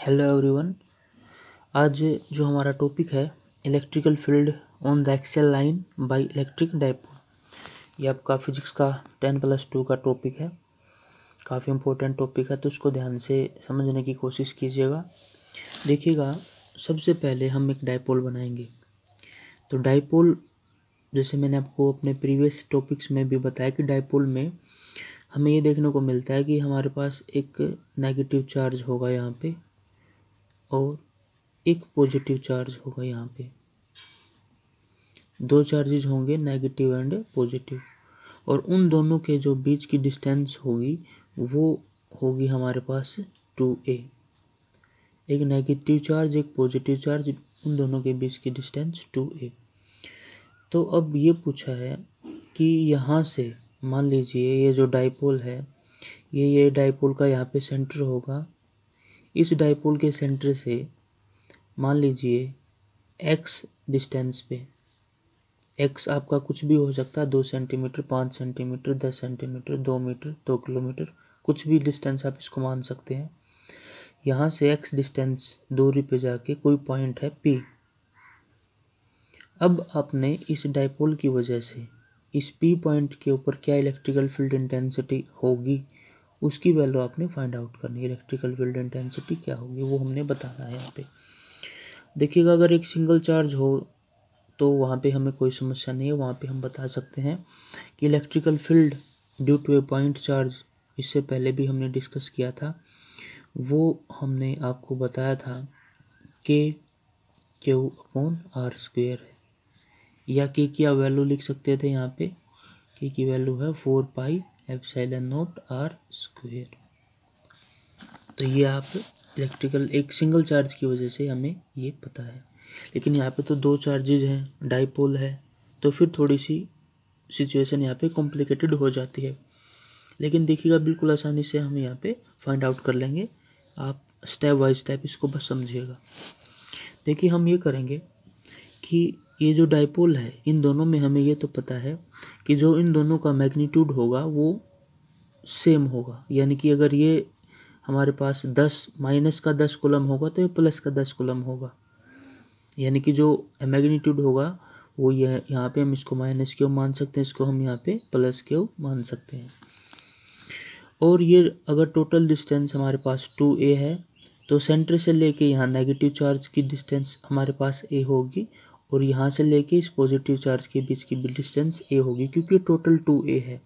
Hello everyone. आज जो हमारा टॉपिक है electrical field on the axial line by electric dipole, ये आपका फिजिक्स का 10+2 का टॉपिक है। काफ़ी इम्पोर्टेंट टॉपिक है, तो इसको ध्यान से समझने की कोशिश कीजिएगा। देखिएगा, सबसे पहले हम एक डाइपोल बनाएंगे। तो डाइपोल, जैसे मैंने आपको अपने प्रीवियस टॉपिक्स में भी बताया कि डाइपोल में हमें ये देखने को मिलता है कि हमारे पास एक नेगेटिव चार्ज होगा यहाँ पे और एक पॉजिटिव चार्ज होगा। यहाँ पे दो चार्जेज होंगे, नेगेटिव एंड पॉजिटिव, और उन दोनों के जो बीच की डिस्टेंस होगी वो होगी हमारे पास 2a। एक नेगेटिव चार्ज, एक पॉजिटिव चार्ज, उन दोनों के बीच की डिस्टेंस 2a। तो अब ये पूछा है कि यहाँ से मान लीजिए ये जो डाइपोल है, ये डाइपोल का यहाँ पे सेंटर होगा। इस डाइपोल के सेंटर से मान लीजिए x डिस्टेंस पे, x आपका कुछ भी हो सकता है, 2 centimetre, 5 centimetre, 10 centimetre, 2 metre, 2 kilometre, कुछ भी डिस्टेंस आप इसको मान सकते हैं। यहाँ से x डिस्टेंस दूरी पे जाके कोई पॉइंट है P। अब आपने इस डाइपोल की वजह से इस P पॉइंट के ऊपर क्या इलेक्ट्रिकल फील्ड इंटेंसिटी होगी, उसकी वैल्यू आपने फाइंड आउट करनी है। इलेक्ट्रिकल फील्ड इंटेंसिटी क्या होगी वो हमने बताना है। यहाँ पे देखिएगा, अगर एक सिंगल चार्ज हो तो वहाँ पे हमें कोई समस्या नहीं है। वहाँ पे हम बता सकते हैं कि electrical field due to a point charge, इससे पहले भी हमने डिस्कस किया था, वो हमने आपको बताया था Q/r² है, या K की आप वैल्यू लिख सकते थे। यहाँ पे K की वैल्यू है 4πε0r²। तो ये आप इलेक्ट्रिकल एक सिंगल चार्ज की वजह से हमें ये पता है। लेकिन यहाँ पे तो दो चार्जेज हैं, डाइपोल है, तो फिर थोड़ी सी सिचुएशन यहाँ पे कॉम्प्लिकेटेड हो जाती है। लेकिन देखिएगा, बिल्कुल आसानी से हम यहाँ पे फाइंड आउट कर लेंगे। आप स्टेप बाय स्टेप इसको बस समझिएगा। देखिए, हम ये करेंगे कि ये जो डाइपोल है, इन दोनों में हमें ये तो पता है कि जो इन दोनों का मैग्नीट्यूड होगा वो सेम होगा। यानी कि अगर ये हमारे पास -10 कूलम होगा तो ये +10 कूलम होगा। यानी कि जो मैग्नीट्यूड होगा वो ये, यहाँ पे हम इसको -Q मान सकते हैं, इसको हम यहाँ पे +Q मान सकते हैं। और ये अगर टोटल डिस्टेंस हमारे पास 2a है, तो सेंटर से लेके यहाँ नेगेटिव चार्ज की डिस्टेंस हमारे पास a होगी, और यहाँ से लेके इस पॉजिटिव चार्ज के बीच की डिस्टेंस a होगी, क्योंकि टोटल 2a है।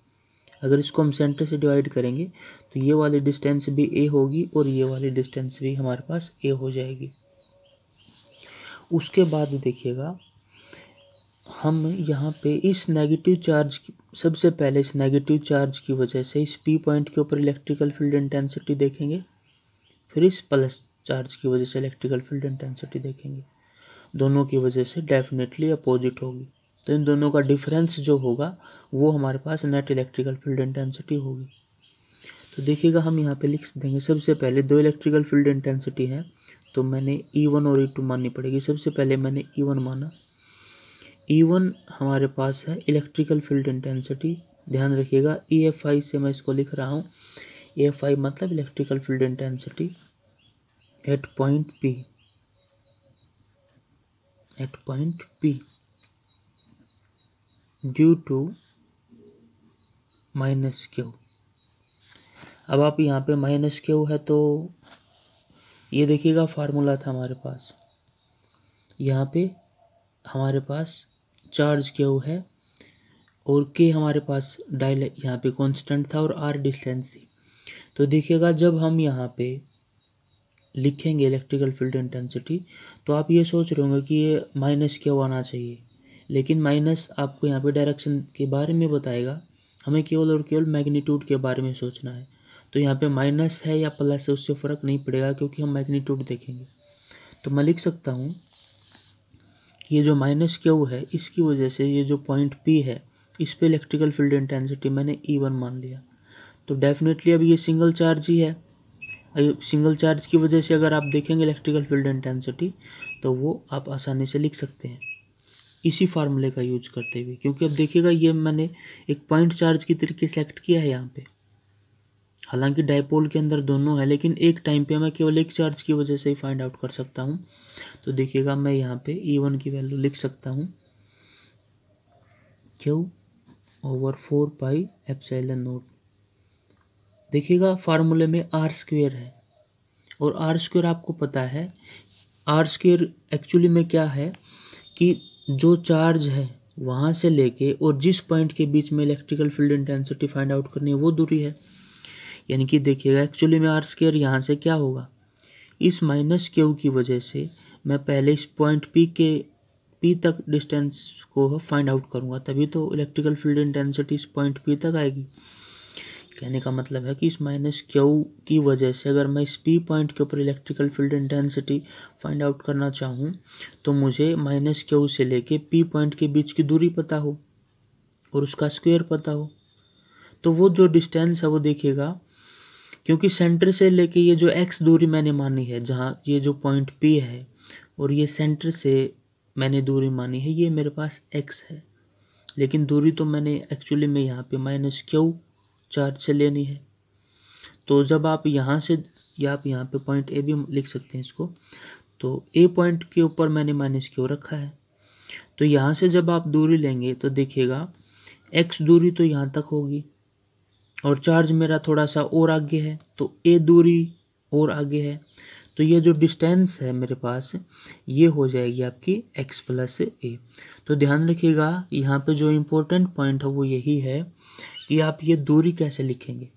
अगर इसको हम सेंटर से डिवाइड करेंगे तो ये वाली डिस्टेंस भी a होगी और ये वाली डिस्टेंस भी हमारे पास a हो जाएगी। उसके बाद देखिएगा, हम यहाँ पे इस नेगेटिव चार्ज की, सबसे पहले इस नेगेटिव चार्ज की वजह से इस P पॉइंट के ऊपर इलेक्ट्रिकल फील्ड इंटेंसिटी देखेंगे, फिर इस प्लस चार्ज की वजह से इलेक्ट्रिकल फील्ड इंटेंसिटी देखेंगे। दोनों की वजह से डेफिनेटली अपोजिट होगी, तो इन दोनों का डिफरेंस जो होगा वो हमारे पास नेट इलेक्ट्रिकल फील्ड इंटेंसिटी होगी। तो देखिएगा, हम यहाँ पे लिख देंगे, सबसे पहले दो इलेक्ट्रिकल फील्ड इंटेंसिटी है, तो मैंने E1 और E2 माननी पड़ेगी। सबसे पहले मैंने E1 माना। E1 हमारे पास है इलेक्ट्रिकल फील्ड इंटेंसिटी। ध्यान रखिएगा, EFI से मैं इसको लिख रहा हूँ। EFI मतलब electrical field intensity at point P due to -Q। अब आप यहाँ पे -Q है, तो ये देखिएगा फार्मूला था हमारे पास। यहाँ पे हमारे पास चार्ज Q है और K हमारे पास यहाँ पे कांस्टेंट था और R डिस्टेंस थी। तो देखिएगा, जब हम यहाँ पे लिखेंगे इलेक्ट्रिकल फील्ड इंटेंसिटी, तो आप ये सोच रहे होंगे कि ये -Q आना चाहिए, लेकिन माइनस आपको यहाँ पे डायरेक्शन के बारे में बताएगा। हमें केवल और केवल मैग्नीट्यूड के बारे में सोचना है। तो यहाँ पे माइनस है या प्लस है उससे फ़र्क नहीं पड़ेगा, क्योंकि हम मैग्नीट्यूड देखेंगे। तो मैं लिख सकता हूँ, ये जो -Q है, इसकी वजह से ये जो पॉइंट P है, इस पे इलेक्ट्रिकल फील्ड इंटेंसिटी मैंने E1 मान लिया। तो डेफिनेटली अब ये सिंगल चार्ज ही है। सिंगल चार्ज की वजह से अगर आप देखेंगे इलेक्ट्रिकल फील्ड इंटेंसिटी, तो वो आप आसानी से लिख सकते हैं इसी फार्मूले का यूज करते हुए। क्योंकि अब देखिएगा, ये मैंने एक पॉइंट चार्ज की तरीके सेलेक्ट किया है यहाँ पे, हालांकि डायपोल के अंदर दोनों है, लेकिन एक टाइम पे मैं केवल एक चार्ज की वजह से ही फाइंड आउट कर सकता हूँ। तो देखिएगा मैं यहाँ पे E1 की वैल्यू लिख सकता हूँ Q/4πε0। देखिएगा फार्मूले में r² है, और r² आपको पता है r² एक्चुअली में क्या है कि जो चार्ज है वहाँ से लेके और जिस पॉइंट के बीच में electrical field intensity find out करनी है वो दूरी है। यानी कि देखिएगा एक्चुअली में r² यहाँ से क्या होगा, इस -q की वजह से मैं पहले इस पॉइंट P तक डिस्टेंस को फाइंड आउट करूँगा, तभी तो इलेक्ट्रिकल फील्ड इंटेंसिटी इस पॉइंट P तक आएगी। कहने का मतलब है कि इस -q की वजह से अगर मैं इस P पॉइंट के ऊपर electrical field intensity find out करना चाहूँ तो मुझे -q से लेके P पॉइंट के बीच की दूरी पता हो और उसका स्क्वायर पता हो। तो वो जो डिस्टेंस है वो देखिएगा, क्योंकि सेंटर से लेके ये जो x दूरी मैंने मानी है, जहाँ ये जो पॉइंट P है और ये सेंटर से मैंने दूरी मानी है, ये मेरे पास x है, लेकिन दूरी तो मैंने एक्चुअली में यहाँ पे -q चार्ज से लेनी है। तो जब आप यहाँ से, या आप यहाँ पे पॉइंट A भी लिख सकते हैं इसको, तो A पॉइंट के ऊपर मैंने -q रखा है। तो यहाँ से जब आप दूरी लेंगे तो देखिएगा x दूरी तो यहाँ तक होगी और चार्ज मेरा थोड़ा सा और आगे है, तो A दूरी और आगे है, तो ये जो डिस्टेंस है मेरे पास ये हो जाएगी आपकी x + a। तो ध्यान रखिएगा यहाँ पे जो इम्पोर्टेंट पॉइंट है वो यही है कि आप ये दूरी कैसे लिखेंगे।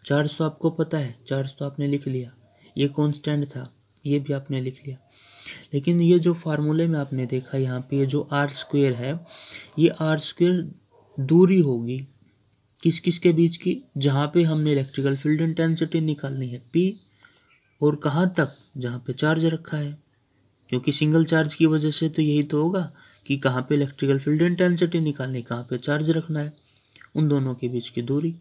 चार्ज तो आपको पता है, चार्ज तो आपने लिख लिया, ये कांस्टेंट था, ये भी आपने लिख लिया, लेकिन ये जो फार्मूले में आपने देखा यहाँ पे ये जो r² है, ये r² दूरी होगी किस किस के बीच की, जहाँ पे हमने इलेक्ट्रिकल फील्ड इंटेंसिटी निकालनी है P, और कहाँ तक, जहाँ पे चार्ज रखा है, क्योंकि सिंगल चार्ज की वजह से तो यही तो होगा कि कहाँ पे इलेक्ट्रिकल फील्ड इंटेंसिटी निकालनी, कहाँ पे चार्ज रखना है, उन दोनों के बीच की दूरी।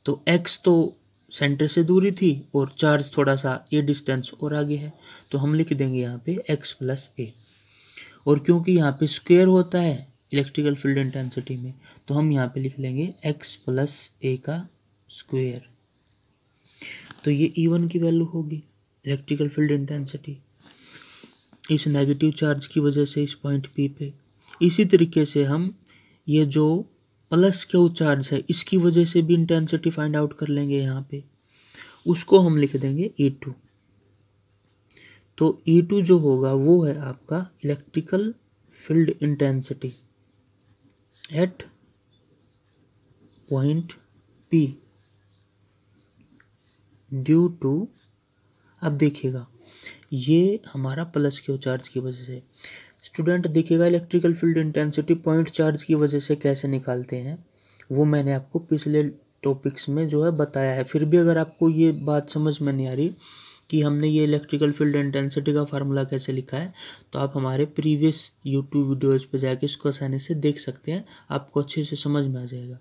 तो x तो सेंटर से दूरी थी और चार्ज थोड़ा सा ये डिस्टेंस और आगे है, तो हम लिख देंगे यहाँ पे x + a। और क्योंकि यहाँ पे स्क्वायर होता है इलेक्ट्रिकल फील्ड इंटेंसिटी में, तो हम यहाँ पे लिख लेंगे x + a का स्क्वायर। तो ये E1 की वैल्यू होगी इलेक्ट्रिकल फील्ड इंटेंसिटी इस नेगेटिव चार्ज की वजह से इस पॉइंट P पे। इसी तरीके से हम ये जो +q चार्ज है इसकी वजह से भी इंटेंसिटी फाइंड आउट कर लेंगे यहाँ पे, उसको हम लिख देंगे E2। तो E2 जो होगा वो है आपका electrical field intensity at point P due to, अब देखिएगा ये हमारा +q चार्ज की वजह से। स्टूडेंट देखिएगा electrical field intensity point charge की वजह से कैसे निकालते हैं वो मैंने आपको पिछले टॉपिक्स में जो है बताया है। फिर भी अगर आपको ये बात समझ में नहीं आ रही कि हमने ये इलेक्ट्रिकल फील्ड इंटेंसिटी का फार्मूला कैसे लिखा है, तो आप हमारे प्रीवियस यूट्यूब वीडियोज़ पे जाके इसको आसानी से देख सकते हैं, आपको अच्छे से समझ में आ जाएगा।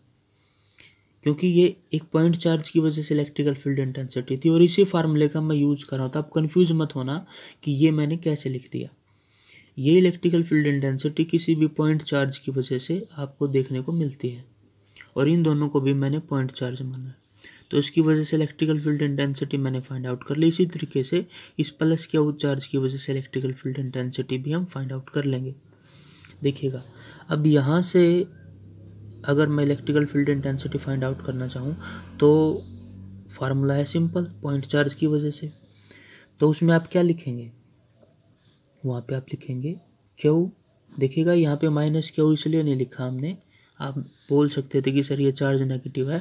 क्योंकि ये एक पॉइंट चार्ज की वजह से इलेक्ट्रिकल फील्ड इंटेंसिटी थी और इसी फार्मूले का मैं यूज़ कर रहा हूँ, तो आप कन्फ्यूज मत होना कि ये मैंने कैसे लिख दिया। ये इलेक्ट्रिकल फील्ड इंटेंसिटी किसी भी पॉइंट चार्ज की वजह से आपको देखने को मिलती है, और इन दोनों को भी मैंने पॉइंट चार्ज माना है, तो इसकी वजह से इलेक्ट्रिकल फील्ड इंटेंसिटी मैंने फाइंड आउट कर ली। इसी तरीके से इस +q चार्ज की वजह से इलेक्ट्रिकल फील्ड इंटेंसिटी भी हम फाइंड आउट कर लेंगे। देखिएगा अब यहाँ से अगर मैं electrical field intensity find out करना चाहूँ तो फार्मूला है सिंपल, पॉइंट चार्ज की वजह से। तो उसमें आप क्या लिखेंगे, वहाँ पे आप लिखेंगे Q। देखिएगा यहाँ पे -q इसलिए नहीं लिखा हमने, आप बोल सकते थे कि सर ये चार्ज नेगेटिव है,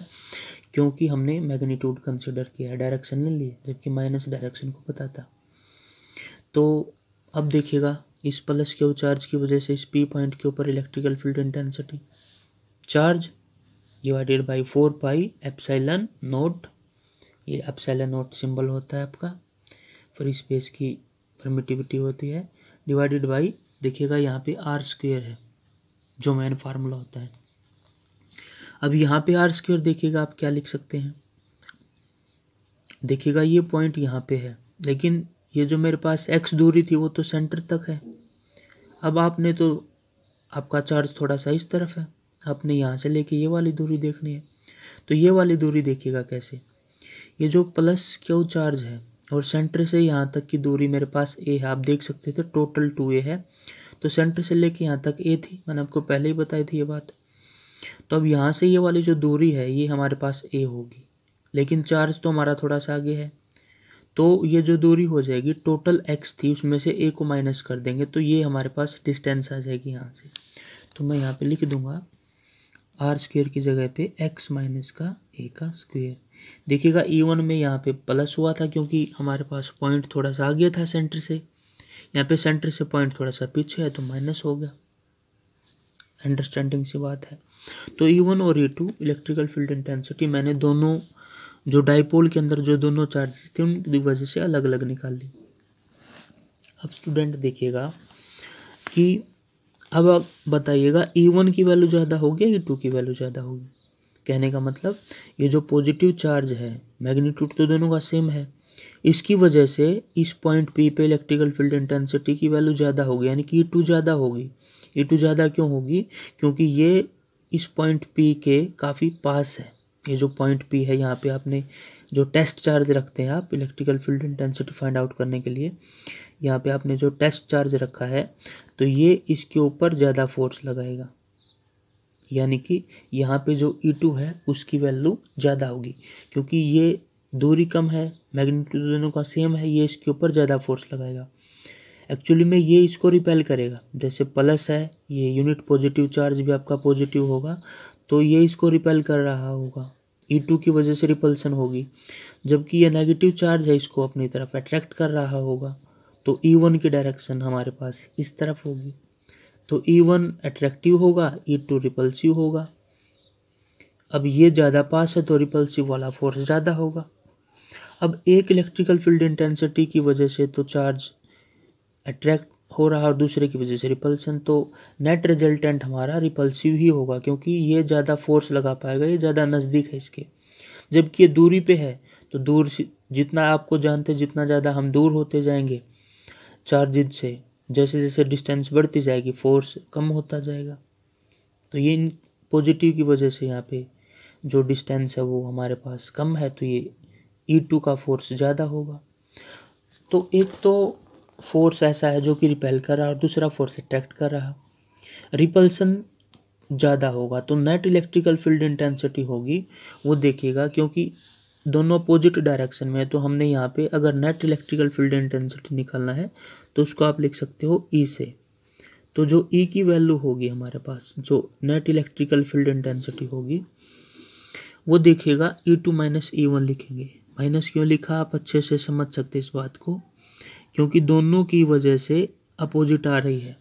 क्योंकि हमने मैग्नीट्यूड कंसिडर किया है, डायरेक्शन नहीं ली, जबकि माइनस डायरेक्शन को पता था। तो अब देखिएगा इस +q चार्ज की वजह से इस P पॉइंट के ऊपर electrical field intensity charge divided by 4πε0, ये ε0 सिंबल होता है आपका, फ्री स्पेस की परमिटिविटी होती है, डिवाइडेड बाई देखिएगा यहाँ पे r² है जो मेन फार्मूला होता है। अब यहाँ पे r² देखिएगा आप क्या लिख सकते हैं, देखिएगा ये पॉइंट यहाँ पे है, लेकिन ये जो मेरे पास x दूरी थी वो तो सेंटर तक है। अब आपने तो, आपका चार्ज थोड़ा सा इस तरफ है, आपने यहाँ से लेके ये वाली दूरी देखनी है, तो ये वाली दूरी देखिएगा कैसे, ये जो प्लस क्यू चार्ज है और सेंटर से यहाँ तक की दूरी मेरे पास ए है, आप देख सकते थे टोटल 2a है, तो सेंटर से लेके यहाँ तक a थी, मैंने आपको पहले ही बताई थी ये बात। तो अब यहाँ से ये वाली जो दूरी है ये हमारे पास a होगी, लेकिन चार्ज तो हमारा थोड़ा सा आगे है, तो ये जो दूरी हो जाएगी टोटल x थी उसमें से a को माइनस कर देंगे तो ये हमारे पास डिस्टेंस आ जाएगी यहाँ से। तो मैं यहाँ पे लिख दूंगा आर स्क्वेयर की जगह पे x माइनस का a का स्क्वेयर। देखिएगा E1 में यहाँ पे प्लस हुआ था क्योंकि हमारे पास पॉइंट थोड़ा सा आगे था सेंटर से, यहाँ पे सेंटर से पॉइंट थोड़ा सा पीछे है तो माइनस हो गया। अंडरस्टैंडिंग सी बात है। तो E1 और E2 इलेक्ट्रिकल फील्ड इंटेंसिटी मैंने दोनों जो डाइपोल के अंदर जो दोनों चार्जेस थे उनकी वजह से अलग अलग निकाल ली। अब स्टूडेंट देखिएगा कि अब आप बताइएगा E1 की वैल्यू ज़्यादा होगी या E2 की वैल्यू ज़्यादा होगी। कहने का मतलब ये जो पॉजिटिव चार्ज है मैग्नीट्यूड तो दोनों का सेम है, इसकी वजह से इस पॉइंट P पे इलेक्ट्रिकल फील्ड इंटेंसिटी की वैल्यू ज़्यादा होगी, यानी कि E2 ज़्यादा होगी। E2 ज़्यादा क्यों होगी, क्योंकि ये इस पॉइंट P के काफ़ी पास है। ये जो पॉइंट P है यहाँ पे आपने जो टेस्ट चार्ज रखते हैं आप electrical field intensity find out करने के लिए, यहाँ पे आपने जो टेस्ट चार्ज रखा है तो ये इसके ऊपर ज़्यादा फोर्स लगाएगा, यानी कि यहाँ पे जो E2 है उसकी वैल्यू ज़्यादा होगी क्योंकि ये दूरी कम है, मैग्नीट्यूड दोनों का सेम है, ये इसके ऊपर ज़्यादा फोर्स लगाएगा। एक्चुअली में ये इसको रिपेल करेगा, जैसे प्लस है ये यूनिट पॉजिटिव चार्ज भी आपका पॉजिटिव होगा तो ये इसको रिपेल कर रहा होगा, E2 की वजह से रिपल्सन होगी, जबकि ये नेगेटिव चार्ज है इसको अपनी तरफ अट्रैक्ट कर रहा होगा तो E1 की डायरेक्शन हमारे पास इस तरफ होगी। तो E1 अट्रैक्टिव होगा, E2 रिपल्सिव होगा। अब ये ज़्यादा पास है तो रिपल्सिव वाला फोर्स ज़्यादा होगा। अब एक इलेक्ट्रिकल फील्ड इंटेंसिटी की वजह से तो चार्ज अट्रैक्ट हो रहा और दूसरे की वजह से रिपल्सन, तो नेट रिजल्टेंट हमारा रिपल्सिव ही होगा क्योंकि ये ज़्यादा फोर्स लगा पाएगा, ये ज़्यादा नज़दीक है इसके, जबकि ये दूरी पे है तो दूर जितना आपको जानते जितना ज़्यादा हम दूर होते जाएंगे चार्ज से, जैसे जैसे डिस्टेंस बढ़ती जाएगी फोर्स कम होता जाएगा। तो ये पॉजिटिव की वजह से यहाँ पे जो डिस्टेंस है वो हमारे पास कम है तो ये E2 का फोर्स ज़्यादा होगा। तो एक तो फोर्स ऐसा है जो कि रिपेल कर रहा है और दूसरा फोर्स अट्रैक्ट कर रहा, रिपल्सन ज़्यादा होगा तो नेट इलेक्ट्रिकल फील्ड इंटेंसिटी होगी वो देखिएगा, क्योंकि दोनों अपोजिट डायरेक्शन में है तो हमने यहाँ पे अगर नेट इलेक्ट्रिकल फील्ड इंटेंसिटी निकालना है तो उसको आप लिख सकते हो E से। तो जो E की वैल्यू होगी हमारे पास, जो नेट इलेक्ट्रिकल फील्ड इंटेंसिटी होगी वो देखिएगा E2 माइनस E1 लिखेंगे। माइनस क्यों लिखा आप अच्छे से समझ सकते इस बात को, क्योंकि दोनों की वजह से अपोजिट आ रही है।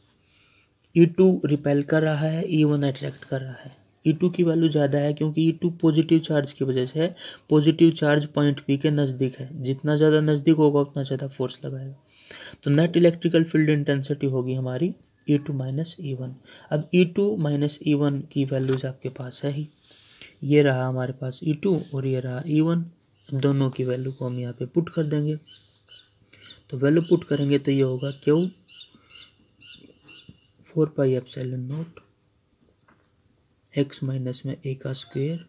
E2 रिपेल कर रहा है, E1 अट्रैक्ट कर रहा है। E2 की वैल्यू ज़्यादा है क्योंकि E2 पॉजिटिव चार्ज की वजह से है, पॉजिटिव चार्ज पॉइंट P के नज़दीक है, जितना ज़्यादा नज़दीक होगा उतना ज़्यादा फोर्स लगाएगा। तो नेट इलेक्ट्रिकल फील्ड इंटेंसिटी होगी हमारी E2 माइनस E1। अब E2 माइनस E1 की वैल्यूज आपके पास है ही, ये रहा हमारे पास E2 और ये रहा E1। दोनों की वैल्यू को हम यहाँ पे पुट कर देंगे, तो वैल्यू पुट करेंगे तो ये होगा Q 4 pi epsilon not x minus में a का स्क्वेयर,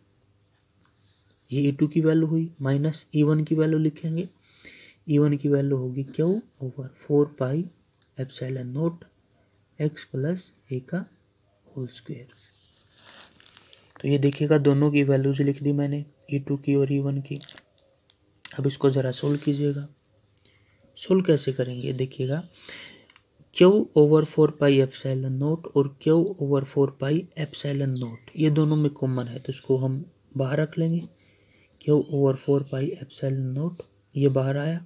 ये E2 की वैल्यू हुई, माइनस E1 की वैल्यू लिखेंगे, E1 की वैल्यू होगी Q over 4 pi epsilon not x plus a का होल स्क्वेयर। तो ये देखिएगा दोनों की वैल्यूज लिख दी मैंने, E2 की और E1 की। अब इसको ज़रा सोल्व कीजिएगा। सोल्व कैसे करेंगे देखिएगा, Q over 4 pi epsilon not और Q over 4 pi epsilon not ये दोनों में कॉमन है तो इसको हम बाहर रख लेंगे। Q over 4 pi epsilon not ये बाहर आया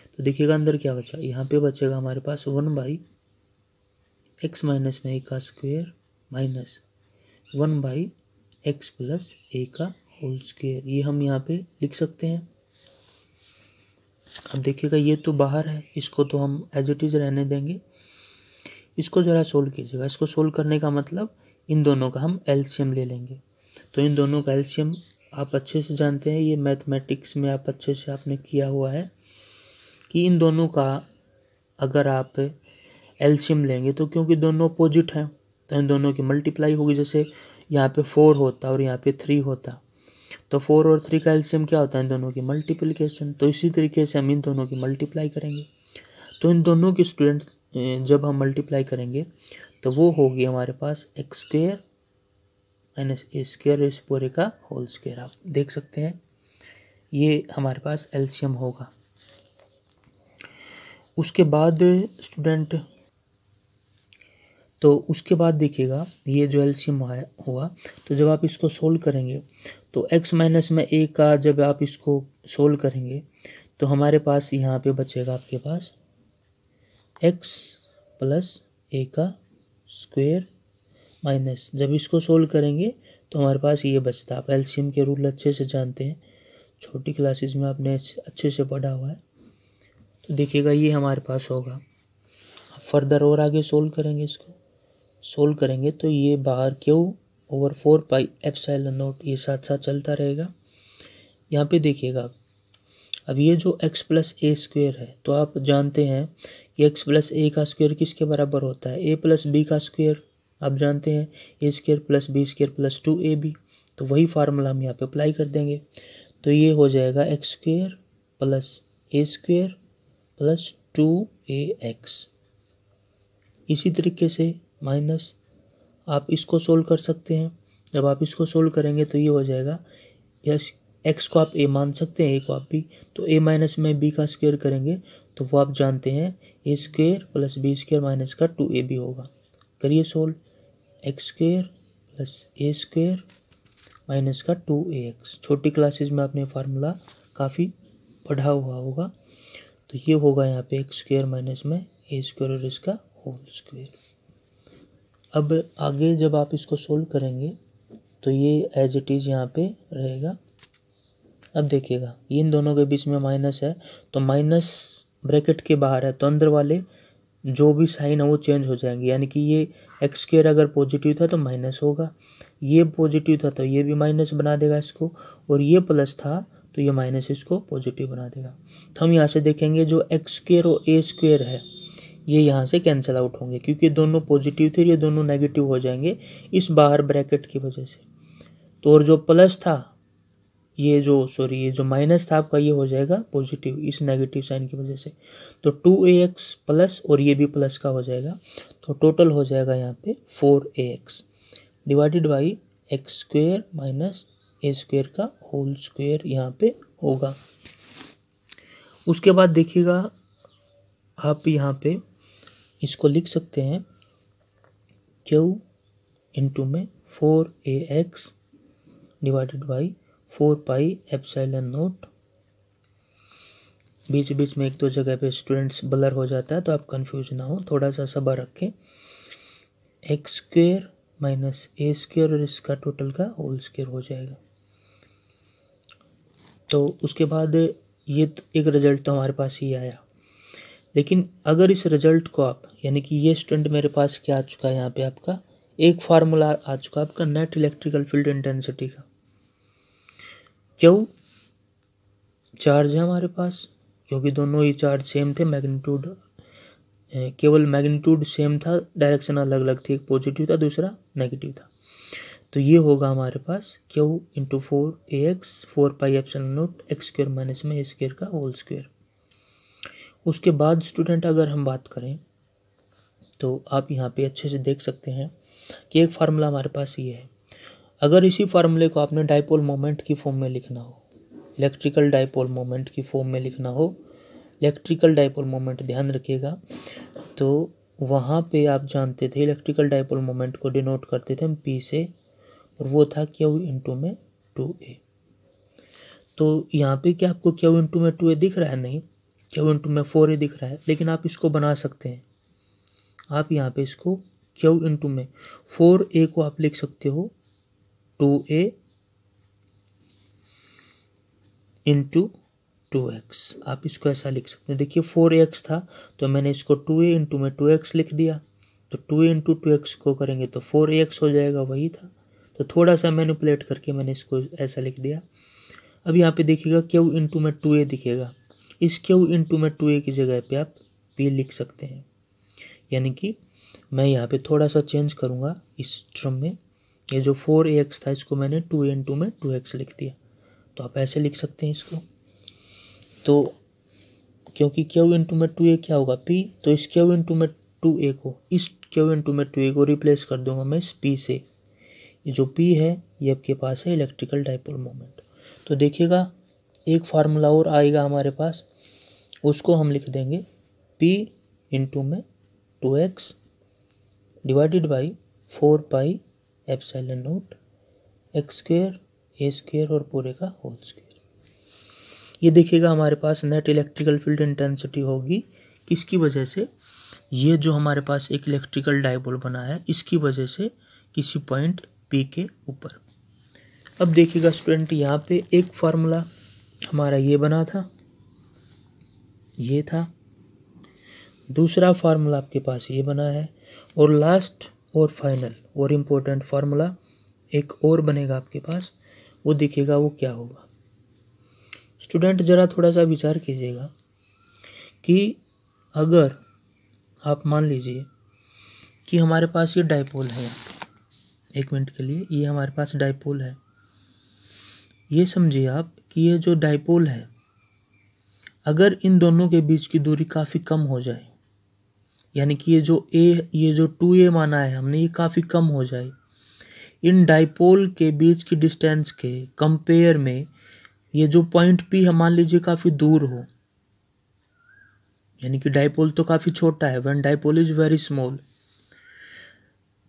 तो देखिएगा अंदर क्या बचा, यहाँ पे बचेगा हमारे पास 1 बाई x माइनस में a का square minus 1 by x plus a का होल स्क्वेयर, ये हम यहाँ पे लिख सकते हैं। अब देखिएगा ये तो बाहर है, इसको तो हम एज इट इज़ रहने देंगे। इसको ज़रा सोल्व कीजिएगा। इसको सोल्व करने का मतलब इन दोनों का हम एलसीएम ले लेंगे। तो इन दोनों का एलसीएम आप अच्छे से जानते हैं, ये मैथमेटिक्स में आप अच्छे से आपने किया हुआ है कि इन दोनों का अगर आप एलसीएम लेंगे तो क्योंकि दोनों अपोजिट हैं तो इन दोनों की मल्टीप्लाई होगी। जैसे यहाँ पे 4 होता और यहाँ पे 3 होता तो 4 और 3 का एलसीएम क्या होता है, इन दोनों की मल्टीप्लिकेशन। तो इसी तरीके से हम इन दोनों की मल्टीप्लाई करेंगे। तो इन दोनों की स्टूडेंट जब हम मल्टीप्लाई करेंगे तो वो होगी हमारे पास एक्स स्क्वेयर माइनस ए स्क्वेयर इस पूरे का होल स्क्वेयर। आप देख सकते हैं ये हमारे पास एलसीएम होगा। उसके बाद स्टूडेंट उसके बाद देखिएगा ये जो एलसीएम हुआ, तो जब आप इसको सोल्व करेंगे तो x माइनस में a का जब आप इसको सोल्व करेंगे तो हमारे पास यहाँ पे बचेगा आपके पास x प्लस a का स्क्वायर माइनस, जब इसको सोल्व करेंगे तो हमारे पास ये बचता। आप एलसीएम के रूल अच्छे से जानते हैं, छोटी क्लासेस में आपने अच्छे से पढ़ा हुआ है। तो देखिएगा ये हमारे पास होगा। फर्दर और आगे सोल्व करेंगे, इसको सोल्व करेंगे तो ये बाहर Q over 4 pi epsilon not ये साथ साथ चलता रहेगा। यहाँ पे देखिएगा अब ये जो x प्लस ए स्क्वेयर है, तो आप जानते हैं कि x प्लस ए का स्क्वेयर किसके बराबर होता है, a प्लस बी का स्क्वेयर। आप जानते हैं A square plus B square plus 2ab। तो वही फार्मूला हम यहाँ पे अप्लाई कर देंगे। तो ये हो जाएगा एक्स स्क्वेयर प्लस ए स्क्वेयर प्लस 2ax। इसी तरीके से माइनस आप इसको सोल्व कर सकते हैं। जब आप इसको सोल्व करेंगे तो ये हो जाएगा, यस एक्स को आप ए मान सकते हैं, ए को आप बी। तो ए माइनस में बी का स्क्वायर करेंगे तो वो आप जानते हैं A square plus B square minus का 2ab होगा। करिए solve, X square plus A square minus का 2ax। छोटी क्लासेस में आपने फार्मूला काफ़ी पढ़ा हुआ होगा। तो ये होगा यहाँ पे एक्स स्क्वायर माइनस में ए स्क्वायर और इसका होल स्क्वायर। अब आगे जब आप इसको सोल्व करेंगे तो ये एज इट इज़ यहाँ पे रहेगा। अब देखिएगा इन दोनों के बीच में माइनस है, तो माइनस ब्रैकेट के बाहर है, तो अंदर वाले जो भी साइन है वो चेंज हो जाएंगे। यानी कि ये एक्स स्क्वायर अगर पॉजिटिव था तो माइनस होगा, ये पॉजिटिव था तो ये भी माइनस बना देगा इसको, और ये प्लस था तो ये माइनस इसको पॉजिटिव बना देगा। तो हम यहाँ से देखेंगे जो एक्स स्क्वायर और ए स्क्वायर है ये यहाँ से कैंसिल आउट होंगे, क्योंकि दोनों पॉजिटिव थे, ये दोनों नेगेटिव हो जाएंगे इस बाहर ब्रैकेट की वजह से। तो और जो प्लस था ये जो माइनस था आपका ये हो जाएगा पॉजिटिव इस नेगेटिव साइन की वजह से। तो 2ax प्लस और ये भी प्लस का हो जाएगा, तो टोटल हो जाएगा यहाँ पे 4ax divided by x square minus A square का होल स्क्वेयर यहाँ पे होगा। उसके बाद देखिएगा आप यहाँ पे इसको लिख सकते हैं q इंटू में 4ax divided by 4 pi epsilon naught. बीच बीच में एक दो जगह पे स्टूडेंट्स ब्लर हो जाता है, तो आप कंफ्यूज ना हो, थोड़ा सा सब्र रखें। एक्स स्क्वेयर माइनस ए स्क्वेयर और इसका टोटल का होल स्क्वेयर हो जाएगा। तो उसके बाद ये एक रिजल्ट तो हमारे पास ही आया, लेकिन अगर इस रिजल्ट को आप यानी कि ये स्टूडेंट मेरे पास क्या आ चुका है, यहाँ पे आपका एक फार्मूला आ चुका है आपका नेट इलेक्ट्रिकल फील्ड इंटेंसिटी का। क्यों चार्ज है हमारे पास, क्योंकि दोनों ही चार्ज सेम थे, मैग्नीट्यूड केवल मैग्नीट्यूड सेम था, डायरेक्शन अलग अलग थी, एक पॉजिटिव था दूसरा नेगेटिव था। तो ये होगा हमारे पास Q into 4ax 4 pi epsilon not x square minus में ए स्क्वायर का होल स्क्वायर। उसके बाद स्टूडेंट अगर हम बात करें तो आप यहाँ पे अच्छे से देख सकते हैं कि एक फार्मूला हमारे पास ये है। अगर इसी फार्मूले को आपने डाइपोल मोमेंट की फॉर्म में लिखना हो, इलेक्ट्रिकल डाइपोल मोमेंट की फॉर्म में लिखना हो, इलेक्ट्रिकल डाइपोल मोमेंट ध्यान रखिएगा, तो वहाँ पे आप जानते थे इलेक्ट्रिकल डाइपोल मोमेंट को डिनोट करते थे हम P से, और वो था Q इंटू में 2a। तो यहाँ पे क्या आपको Q इंटू में 2a दिख रहा है? नहीं, Q इंटू में 4a दिख रहा है, लेकिन आप इसको बना सकते हैं। आप यहाँ पे इसको Q इंटू में 4a को आप लिख सकते हो 2a इंटू 2x। आप इसको ऐसा लिख सकते हैं। देखिए 4x था तो मैंने इसको 2a इंटू में 2x लिख दिया, तो 2a इंटू 2x को करेंगे तो 4ax हो जाएगा, वही था। तो थोड़ा सा मैनिपुलेट करके मैंने इसको ऐसा लिख दिया। अब यहाँ पे देखिएगा Q इंटू में 2a दिखेगा, इस Q इंटू में 2a की जगह पे आप p लिख सकते हैं। यानी कि मैं यहाँ पे थोड़ा सा चेंज करूँगा इस टर्म में, ये जो 4ax था इसको मैंने 2a इंटू में 2x लिख दिया। तो आप ऐसे लिख सकते हैं इसको। तो क्योंकि क्यू इंटू में 2a क्या होगा P, तो इस क्यू इंटू में 2a को, इस क्यू इंटू में 2a को रिप्लेस कर दूंगा मैं इस P से। ये जो P है ये आपके पास है इलेक्ट्रिकल डाइपोल मोमेंट। तो देखिएगा एक फार्मूला और आएगा हमारे पास, उसको हम लिख देंगे P इंटू में 2x divided by 4 pi epsilon not x square a square और पूरे का होल स्क्वायर। ये देखिएगा हमारे पास नेट इलेक्ट्रिकल फील्ड इंटेंसिटी होगी किसकी वजह से, ये जो हमारे पास एक इलेक्ट्रिकल डाइपोल बना है इसकी वजह से किसी पॉइंट P के ऊपर। अब देखिएगा स्टूडेंट यहाँ पे एक फार्मूला हमारा ये बना था, ये था, दूसरा फार्मूला आपके पास ये बना है, और लास्ट और फाइनल और इम्पोर्टेंट फार्मूला एक और बनेगा आपके पास, वो देखिएगा वो क्या होगा। स्टूडेंट ज़रा थोड़ा सा विचार कीजिएगा कि अगर आप मान लीजिए कि हमारे पास ये डाइपोल है, एक मिनट के लिए ये हमारे पास डाइपोल है, ये समझिए आप कि ये जो डाइपोल है अगर इन दोनों के बीच की दूरी काफ़ी कम हो जाए, यानी कि ये जो 2a माना है हमने, ये काफ़ी कम हो जाए, इन डाइपोल के बीच की डिस्टेंस के कंपेयर में ये जो पॉइंट P हम मान लीजिए काफ़ी दूर हो, यानी कि डाइपोल तो काफ़ी छोटा है, when dipole is very small,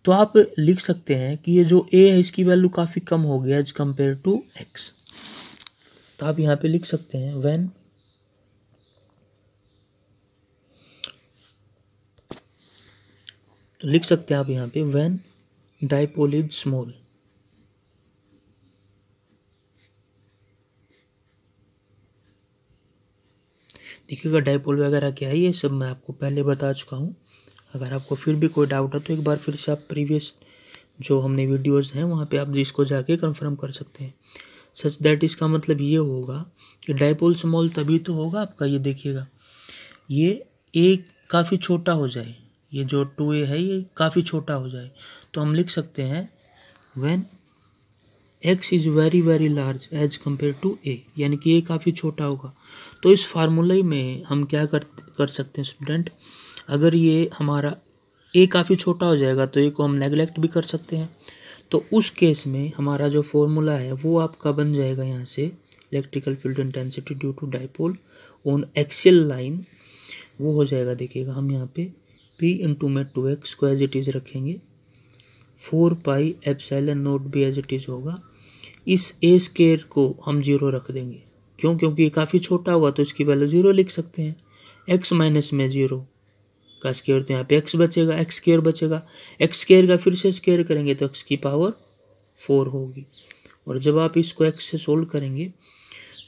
तो आप लिख सकते हैं कि ये जो a है इसकी वैल्यू काफ़ी कम हो गया एज कंपेयर टू x। तो आप यहाँ पे लिख सकते हैं व्हेन तो लिख सकते हैं आप यहाँ पे व्हेन डाइपोल इज स्मॉल। देखिएगा डाइपोल वगैरह क्या है ये सब मैं आपको पहले बता चुका हूँ। अगर आपको फिर भी कोई डाउट है तो एक बार फिर से आप प्रीवियस जो हमने वीडियोस हैं वहाँ पे आप जिसको जाके कंफर्म कर सकते हैं। सच दैट इसका मतलब ये होगा कि डाइपोल स्मॉल तभी तो होगा आपका, ये देखिएगा ये एक काफ़ी छोटा हो जाए, ये जो 2a है ये काफ़ी छोटा हो जाए, तो हम लिख सकते हैं when x is very very large as compare to a, यानी कि ये काफ़ी छोटा होगा। तो इस फार्मूले में हम क्या कर सकते हैं स्टूडेंट, अगर ये हमारा a काफ़ी छोटा हो जाएगा तो a को हम नेगलेक्ट भी कर सकते हैं। तो उस केस में हमारा जो फॉर्मूला है वो आपका बन जाएगा यहाँ से electrical field intensity due to dipole on axial line, वो हो जाएगा। देखिएगा हम यहाँ पे P इंटू में 2x को एज इट इज़ रखेंगे, 4 पाई एप्सिलॉन नॉट भी एज इट इज़ होगा, इस a स्क्वायर को हम 0 रख देंगे, क्यों, क्योंकि ये काफ़ी छोटा हुआ तो इसकी वैल्यू 0 लिख सकते हैं। x माइनस में 0 का स्क्वायर, तो यहाँ पे x बचेगा, x स्क्वायर बचेगा, x स्क्वायर का फिर से स्क्वायर करेंगे तो x की पावर 4 होगी। और जब आप इसको x से सोल्व करेंगे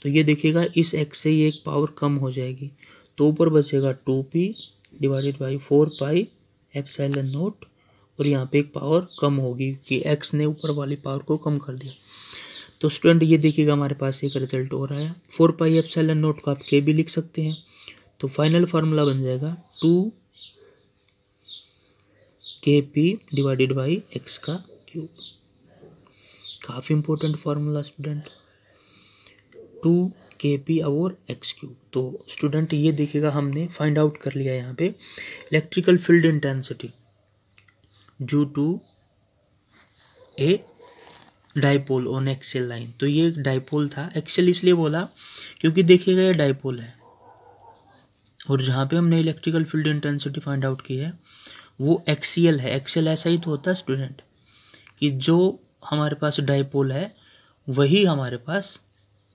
तो ये देखिएगा इस x से ये एक पावर कम हो जाएगी, तो ऊपर बचेगा 2p divided by 4 pi epsilon not, और यहाँ पे एक पावर कम होगी कि x ने ऊपर वाली पावर को कम कर दिया। तो स्टूडेंट ये देखिएगा हमारे पास एक रिजल्ट हो रहा है, 4 पाई एप्सिलॉन नॉट को आप k भी लिख सकते हैं, तो फाइनल फार्मूला बन जाएगा 2kp डिवाइडेड बाई x का क्यूब। काफ़ी इंपॉर्टेंट फार्मूला स्टूडेंट, 2kp और x क्यूब। तो स्टूडेंट ये देखिएगा हमने फाइंड आउट कर लिया यहाँ पे electrical field intensity due to a dipole on axial line. तो ये डाइपोल था, एक्सियल इसलिए बोला क्योंकि देखिएगा ये डाइपोल है, और जहाँ पे हमने electrical field intensity find out की है वो एक्सियल है। एक्सियल ऐसा ही तो होता है स्टूडेंट कि जो हमारे पास डाइपोल है वही हमारे पास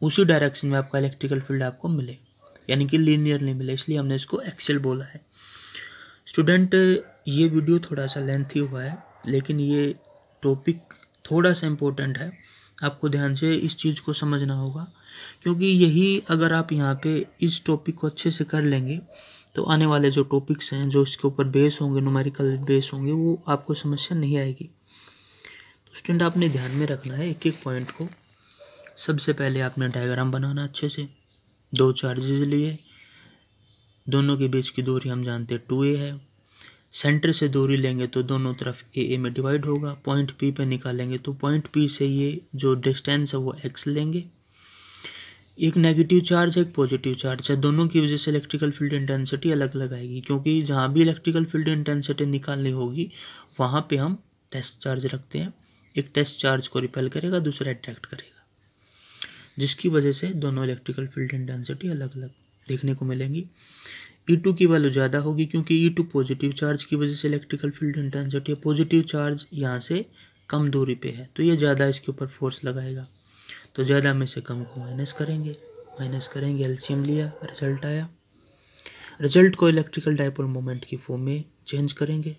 उसी डायरेक्शन में आपका इलेक्ट्रिकल फील्ड आपको मिले, यानी कि लीनियरली मिले, इसलिए हमने इसको एक्सियल बोला है। स्टूडेंट ये वीडियो थोड़ा सा लेंथी हुआ है, लेकिन ये टॉपिक थोड़ा सा इम्पोर्टेंट है, आपको ध्यान से इस चीज़ को समझना होगा, क्योंकि यही अगर आप यहाँ पे इस टॉपिक को अच्छे से कर लेंगे तो आने वाले जो टॉपिक्स हैं जो इसके ऊपर बेस होंगे, न्यूमेरिकल बेस होंगे, वो आपको समस्या नहीं आएगी। तो स्टूडेंट आपने ध्यान में रखना है एक एक पॉइंट को। सबसे पहले आपने डायग्राम बनाना अच्छे से, 2 चार्जेस लिए, दोनों के बीच की दूरी हम जानते हैं 2a है, सेंटर से दूरी लेंगे तो दोनों तरफ a में डिवाइड होगा, पॉइंट P पे निकालेंगे तो पॉइंट P से ये जो डिस्टेंस है वो x लेंगे, एक नेगेटिव चार्ज है, एक पॉजिटिव चार्ज है, दोनों की वजह से इलेक्ट्रिकल फील्ड इंटेंसिटी अलग अलग आएगी, क्योंकि जहाँ भी इलेक्ट्रिकल फील्ड इंटेंसिटी निकालनी होगी वहाँ पे हम टेस्ट चार्ज रखते हैं। एक टेस्ट चार्ज को रिपेल करेगा, दूसरा अट्रैक्ट करेगा, जिसकी वजह से दोनों इलेक्ट्रिकल फील्ड इंटेंसिटी अलग अलग देखने को मिलेंगी। E2 की वैल्यू ज़्यादा होगी क्योंकि E2 पॉजिटिव चार्ज की वजह से electrical field intensity, positive charge यहाँ से कम दूरी पे है तो ये ज़्यादा इसके ऊपर फोर्स लगाएगा, तो ज़्यादा में से कम को माइनस करेंगे, एलसीएम लिया, रिजल्ट आया। रिजल्ट को इलेक्ट्रिकल डाइपोल मोमेंट की फॉर्म में चेंज करेंगे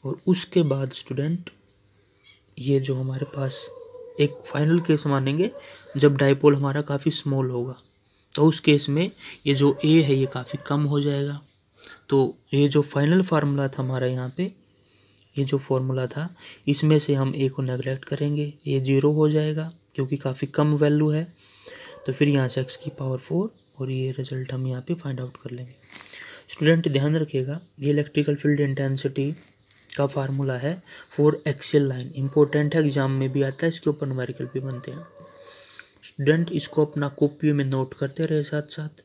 और उसके बाद स्टूडेंट ये जो हमारे पास एक फाइनल केस मानेंगे जब डाइपोल हमारा काफ़ी स्मॉल होगा, तो उस केस में ये जो ए है ये काफ़ी कम हो जाएगा। तो ये जो फाइनल फार्मूला था हमारा यहाँ पे, ये जो फॉर्मूला था इसमें से हम ए को नेगलेक्ट करेंगे, ये 0 हो जाएगा क्योंकि काफ़ी कम वैल्यू है। तो फिर यहाँ से x की पावर 4 और ये रिजल्ट हम यहाँ पे फाइंड आउट कर लेंगे। स्टूडेंट ध्यान रखिएगा, ये इलेक्ट्रिकल फील्ड इंटेंसिटी का फार्मूला है फॉर एक्सियल लाइन, इंपॉर्टेंट है, एग्जाम में भी आता है, इसके ऊपर न्यूमेरिकल भी बनते हैं। स्टूडेंट इसको अपना कॉपी में नोट करते रहे, साथ साथ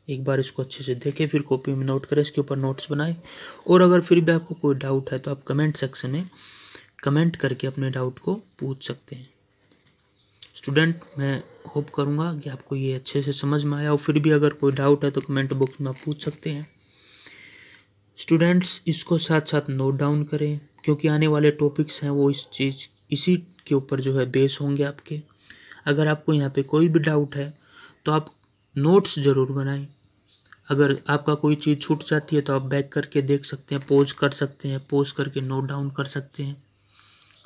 एक बार इसको अच्छे से देखें, फिर कॉपी में नोट करें, इसके ऊपर नोट्स बनाएं। और अगर फिर भी आपको कोई डाउट है तो आप कमेंट सेक्शन में कमेंट करके अपने डाउट को पूछ सकते हैं। स्टूडेंट मैं होप करूँगा कि आपको ये अच्छे से समझ में आया, और फिर भी अगर कोई डाउट है तो कमेंट बॉक्स में आप पूछ सकते हैं। स्टूडेंट्स इसको साथ साथ नोट डाउन करें, क्योंकि आने वाले टॉपिक्स हैं वो इसी के ऊपर जो है बेस होंगे आपके। अगर आपको यहाँ पे कोई भी डाउट है तो आप नोट्स ज़रूर बनाएं। अगर आपका कोई चीज़ छूट जाती है तो आप बैक करके देख सकते हैं, पॉज कर सकते हैं, पॉज करके नोट डाउन कर सकते हैं,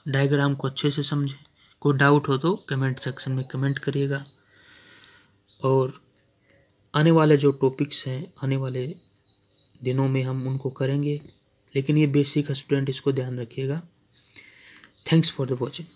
डायग्राम को अच्छे से समझें। कोई डाउट हो तो कमेंट सेक्शन में कमेंट करिएगा। और आने वाले जो टॉपिक्स हैं आने वाले दिनों में हम उनको करेंगे, लेकिन ये बेसिक है स्टूडेंट, इसको ध्यान रखिएगा। Thanks for the watching.